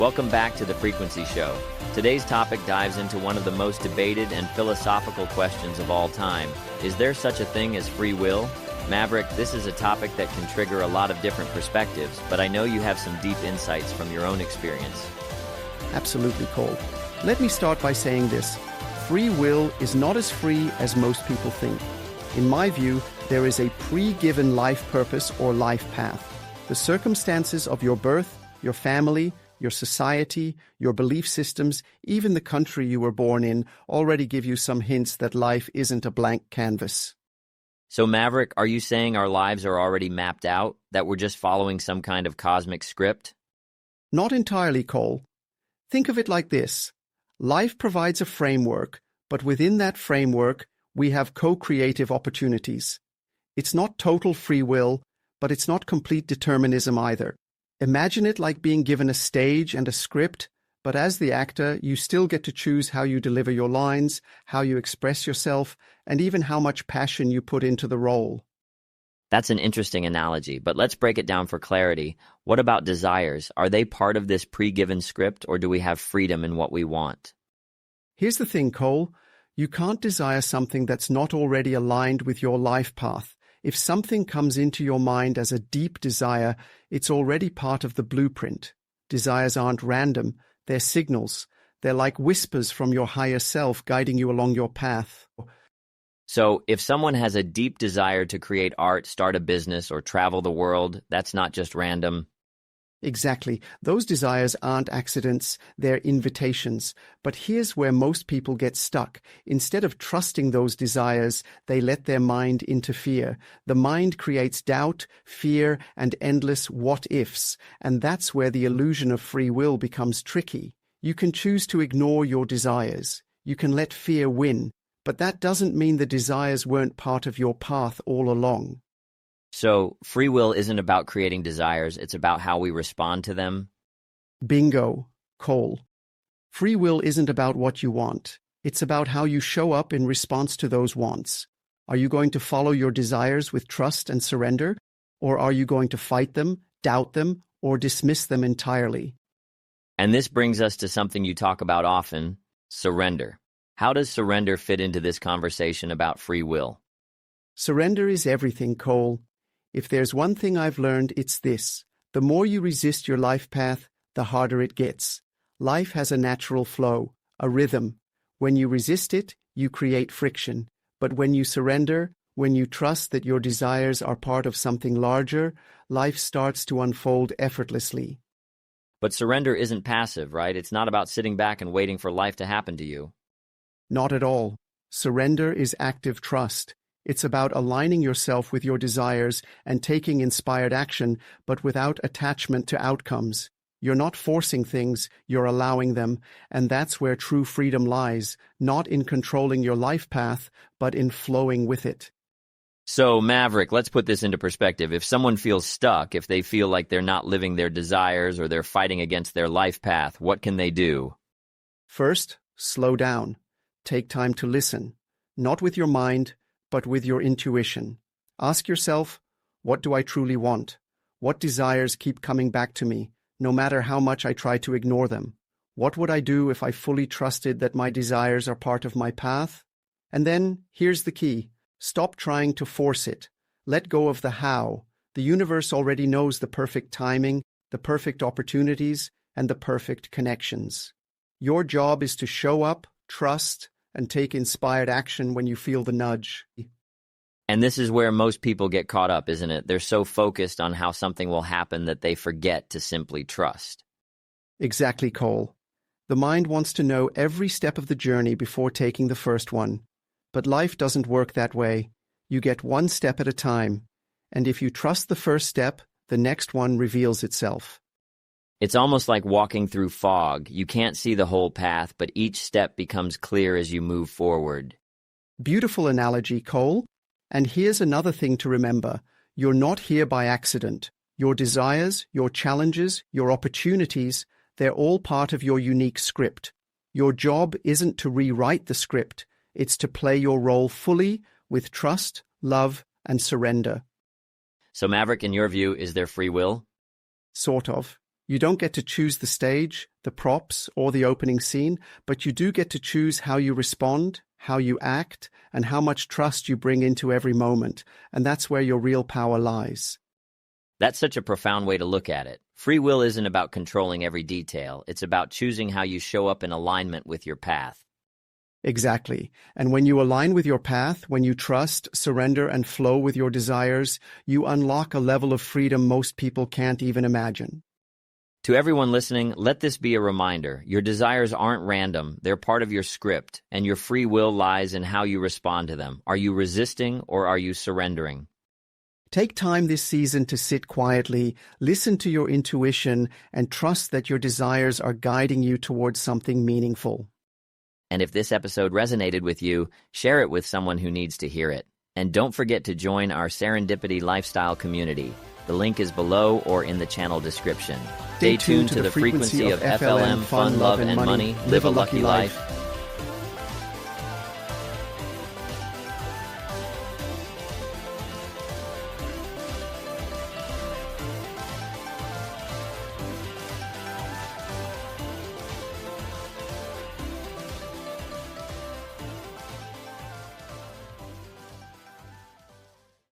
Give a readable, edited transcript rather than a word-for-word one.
Welcome back to the Frequency Show. Today's topic dives into one of the most debated and philosophical questions of all time. Is there such a thing as free will? Maverick, this is a topic that can trigger a lot of different perspectives, but I know you have some deep insights from your own experience. Absolutely, Cole. Let me start by saying this. Free will is not as free as most people think. In my view, there is a pre-given life purpose or life path. The circumstances of your birth, your family, your society, your belief systems, even the country you were born in, already give you some hints that life isn't a blank canvas. So Maverick, are you saying our lives are already mapped out, that we're just following some kind of cosmic script? Not entirely, Cole. Think of it like this. Life provides a framework, but within that framework, we have co-creative opportunities. It's not total free will, but it's not complete determinism either. Imagine it like being given a stage and a script, but as the actor, you still get to choose how you deliver your lines, how you express yourself, and even how much passion you put into the role. That's an interesting analogy, but let's break it down for clarity. What about desires? Are they part of this pre-given script, or do we have freedom in what we want? Here's the thing, Cole. You can't desire something that's not already aligned with your life path. If something comes into your mind as a deep desire, it's already part of the blueprint. Desires aren't random. They're signals. They're like whispers from your higher self guiding you along your path. So, if someone has a deep desire to create art, start a business, or travel the world, that's not just random. Exactly. Those desires aren't accidents, they're invitations. But here's where most people get stuck. Instead of trusting those desires, they let their mind interfere. The mind creates doubt, fear, and endless what-ifs, and that's where the illusion of free will becomes tricky. You can choose to ignore your desires. You can let fear win, but that doesn't mean the desires weren't part of your path all along. So, free will isn't about creating desires, it's about how we respond to them? Bingo, Cole. Free will isn't about what you want. It's about how you show up in response to those wants. Are you going to follow your desires with trust and surrender? Or are you going to fight them, doubt them, or dismiss them entirely? And this brings us to something you talk about often, surrender. How does surrender fit into this conversation about free will? Surrender is everything, Cole. If there's one thing I've learned, it's this. The more you resist your life path, the harder it gets. Life has a natural flow, a rhythm. When you resist it, you create friction. But when you surrender, when you trust that your desires are part of something larger, life starts to unfold effortlessly. But surrender isn't passive, right? It's not about sitting back and waiting for life to happen to you. Not at all. Surrender is active trust. It's about aligning yourself with your desires and taking inspired action, but without attachment to outcomes. You're not forcing things, you're allowing them, and that's where true freedom lies, not in controlling your life path, but in flowing with it. So, Maverick, let's put this into perspective. If someone feels stuck, if they feel like they're not living their desires or they're fighting against their life path, what can they do? First, slow down. Take time to listen, not with your mind, but with your intuition. Ask yourself, what do I truly want? What desires keep coming back to me, no matter how much I try to ignore them? What would I do if I fully trusted that my desires are part of my path? And then, here's the key. Stop trying to force it. Let go of the how. The universe already knows the perfect timing, the perfect opportunities, and the perfect connections. Your job is to show up, trust, and take inspired action when you feel the nudge. And this is where most people get caught up, isn't it? They're so focused on how something will happen that they forget to simply trust. Exactly, Cole. The mind wants to know every step of the journey before taking the first one. But life doesn't work that way. You get one step at a time. And if you trust the first step, the next one reveals itself. It's almost like walking through fog. You can't see the whole path, but each step becomes clear as you move forward. Beautiful analogy, Cole. And here's another thing to remember. You're not here by accident. Your desires, your challenges, your opportunities, they're all part of your unique script. Your job isn't to rewrite the script. It's to play your role fully with trust, love, and surrender. So, Maverick, in your view, is there free will? Sort of. You don't get to choose the stage, the props, or the opening scene, but you do get to choose how you respond, how you act, and how much trust you bring into every moment. And that's where your real power lies. That's such a profound way to look at it. Free will isn't about controlling every detail. It's about choosing how you show up in alignment with your path. Exactly. And when you align with your path, when you trust, surrender, and flow with your desires, you unlock a level of freedom most people can't even imagine. To everyone listening, let this be a reminder. Your desires aren't random. They're part of your script, and your free will lies in how you respond to them. Are you resisting or are you surrendering? Take time this season to sit quietly, listen to your intuition, and trust that your desires are guiding you towards something meaningful. And if this episode resonated with you, share it with someone who needs to hear it. And don't forget to join our Serendipity Lifestyle community. The link is below or in the channel description. Stay tuned to the frequency of FLM, fun, love, and money. Live a lucky life.